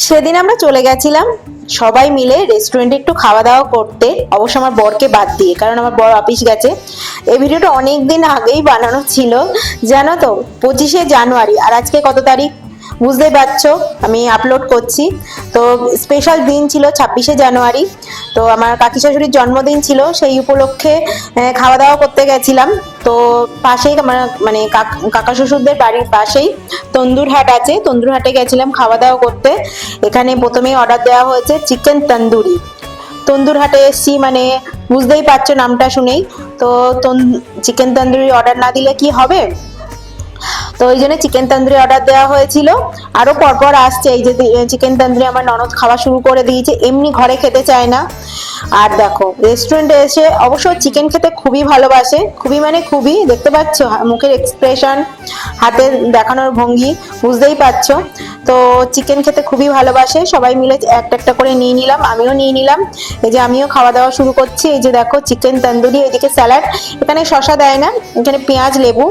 সেদিন আমরা চলে গেছিলাম সবাই মিলে রেস্টুরেন্টে একটু খাওয়া দাওয়া করতে, অবশ্য আমার বরকে বাদ দিয়ে, কারণ আমার বর অফিস গেছে। এই ভিডিওটা অনেক দিন আগেই বানানো ছিল, জানো তো, 25শে জানুয়ারি। আর আজকে কত তারিখ বুঝতেই পারছো, আমি আপলোড করছি। তো স্পেশাল দিন ছিল 26শে জানুয়ারি। তো আমার কাকি শাশুড়ির জন্মদিন ছিল, সেই উপলক্ষে খাওয়া দাওয়া করতে গেছিলাম। তো পাশেই মানে কাকা শ্বশুরদের বাড়ির পাশেই তন্দুর হাট আছে, তন্দুর হাটে গেছিলাম খাওয়া দাওয়া করতে। এখানে প্রথমেই অর্ডার দেওয়া হয়েছে চিকেন তন্দুরি। তন্দুর হাটে এসছি মানে বুঝতেই পারছো নামটা শুনেই। তো চিকেন তন্দুরি অর্ডার না দিলে কি হবে, তো ওই জন্য চিকেন তন্দুরি অর্ডার দেওয়া হয়েছিল। আরো পরপর আসছে, এই যে চিকেন তন্দুরি আমার ননদ খাওয়া শুরু করে দিয়েছে, এমনি ঘরে খেতে চায় না। আর দেখো রেস্টুরেন্টে এসে অবশ্য চিকেন খেতে খুবই ভালোবাসে, খুবই মানে খুবই, দেখতে পাচ্ছ মুখের এক্সপ্রেশন, হাতের দেখানোর ভঙ্গি, বুঝতেই পারছো। তো চিকেন খেতে খুবই ভালোবাসে, সবাই মিলে একটা একটা করে নিয়ে নিলাম, আমিও নিয়ে নিলাম। এই যে আমিও খাওয়া দাওয়া শুরু করছি। এই যে দেখো চিকেন তন্দুরি, এদিকে স্যালাড, এখানে শসা দেয় না, এখানে পেঁয়াজ লেবু।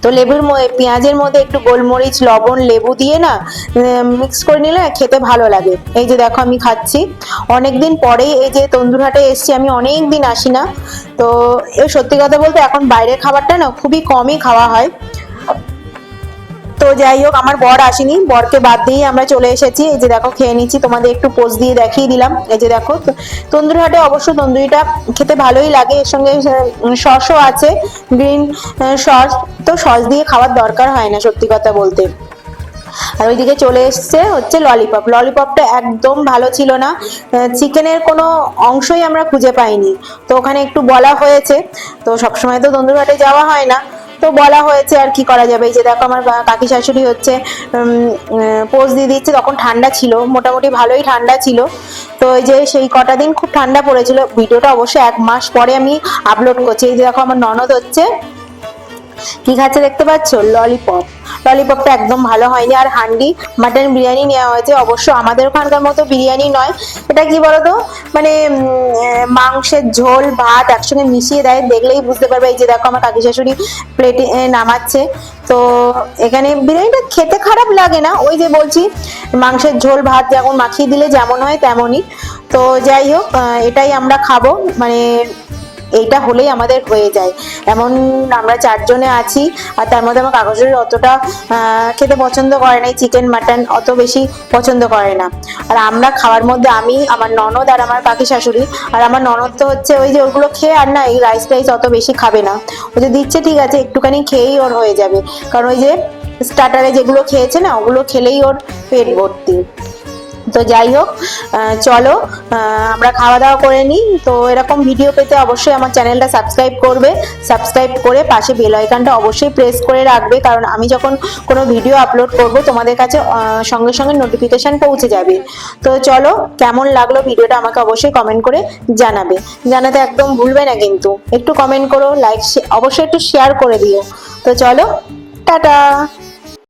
তো লেবুর পেঁয়াজের মধ্যে একটু গোলমরিচ লবণ লেবু দিয়ে না মিক্স করে নিলে খেতে ভালো লাগে। এই যে দেখো আমি খাচ্ছি, অনেকদিন পরেই এই যে তন্দুর হাটে এসছি, আমি অনেক দিন আসি না। তো এই সত্যি কথা বলতে এখন বাইরের খাবারটা না খুবই কমই খাওয়া হয়। তো যাই হোক, আমার বর আসেনি, বরকে বাদ দিয়ে আমরা চলে এসেছি। এই যে দেখো খেয়ে নিচ্ছি, তোমাদের একটু পোজ দিয়ে দেখিয়ে দিলাম। এই যে দেখো তন্দুরি হাটে অবশ্য তন্দুরিটা খেতে ভালোই লাগে, এর সঙ্গে সসও আছে, গ্রিন সস। তো সস দিয়ে খাওয়ার দরকার হয় না সত্যি কথা বলতে। আর ওইদিকে চলে এসছে হচ্ছে ললিপপ, ললিপপটা একদম ভালো ছিল না, চিকেনের কোনো অংশই আমরা খুঁজে পাইনি। তো ওখানে একটু বলা হয়েছে, তো সবসময় তো তন্দুর হাটে যাওয়া হয় না, তো বলা হয়েছে আর কি করা যাবে। এই যে দেখো আমার কাকি শাশুড়ি হচ্ছে পোজ দিয়ে দিচ্ছে, তখন ঠান্ডা ছিল, মোটামুটি ভালোই ঠান্ডা ছিল। তো এই যে সেই কটা দিন খুব ঠান্ডা পড়েছিল, ভিডিওটা অবশ্যই 1 মাস পরে আমি আপলোড করছি। এই যে দেখো আমার ননদ হচ্ছে কি খাচ্ছে দেখতে পাচ্ছ, ললিপপ। ললিপপটা একদম ভালো হয়নি। আর হান্ডি মাটন বিরিয়ানি নেওয়া হয়েছে, অবশ্য আমাদের ওখানকার মতো বিরিয়ানি নয়, এটা কি বলতো মানে মাংসের ঝোল ভাত একসঙ্গে মিশিয়ে দেয়, দেখলেই বুঝতে পারবে। এই যে দেখো আমার কাকি শাশুড়ি প্লেটে নামাচ্ছে। তো এখানে বিরিয়ানিটা খেতে খারাপ লাগে না, ওই যে বলছি মাংসের ঝোল ভাত যেমন মাখিয়ে দিলে যেমন হয় তেমনই। তো যাই হোক, এটাই আমরা খাবো, মানে এইটা হলেই আমাদের হয়ে যায়। এমন আমরা 4 জনে আছি, আর তার মধ্যে আমার কাগজের অতটা খেতে পছন্দ করে না, চিকেন মাটন অত বেশি পছন্দ করে না। আর আমরা খাওয়ার মধ্যে আমি, আমার ননদ আর আমার কাকি শাশুড়ি। আর আমার ননদ তো হচ্ছে ওই যে ওগুলো খেয়ে আর না, এই রাইস টাইস অত বেশি খাবে না। ও যে দিচ্ছে ঠিক আছে, একটুখানি খেয়েই ওর হয়ে যাবে, কারণ ওই যে স্টার্টারে যেগুলো খেয়েছে না, ওগুলো খেলেই ওর পেট ভর্তি। তো যাই হোক, চলো আমরা খাওয়া দাওয়া করে নিই। তো এরকম ভিডিও পেতে অবশ্যই আমার চ্যানেলটা সাবস্ক্রাইব করবে, সাবস্ক্রাইব করে পাশে বেল আইকনটা অবশ্যই প্রেস করে রাখবে, কারণ আমি যখন কোনো ভিডিও আপলোড করব তোমাদের কাছে সঙ্গে সঙ্গে নোটিফিকেশন পৌঁছে যাবে। তো চলো, কেমন লাগলো ভিডিওটা আমাকে অবশ্যই কমেন্ট করে জানাবে, জানাতে একদম ভুলবে না কিন্তু, একটু কমেন্ট করো, লাইক অবশ্যই একটু শেয়ার করে দিও। তো চলো, টাটা।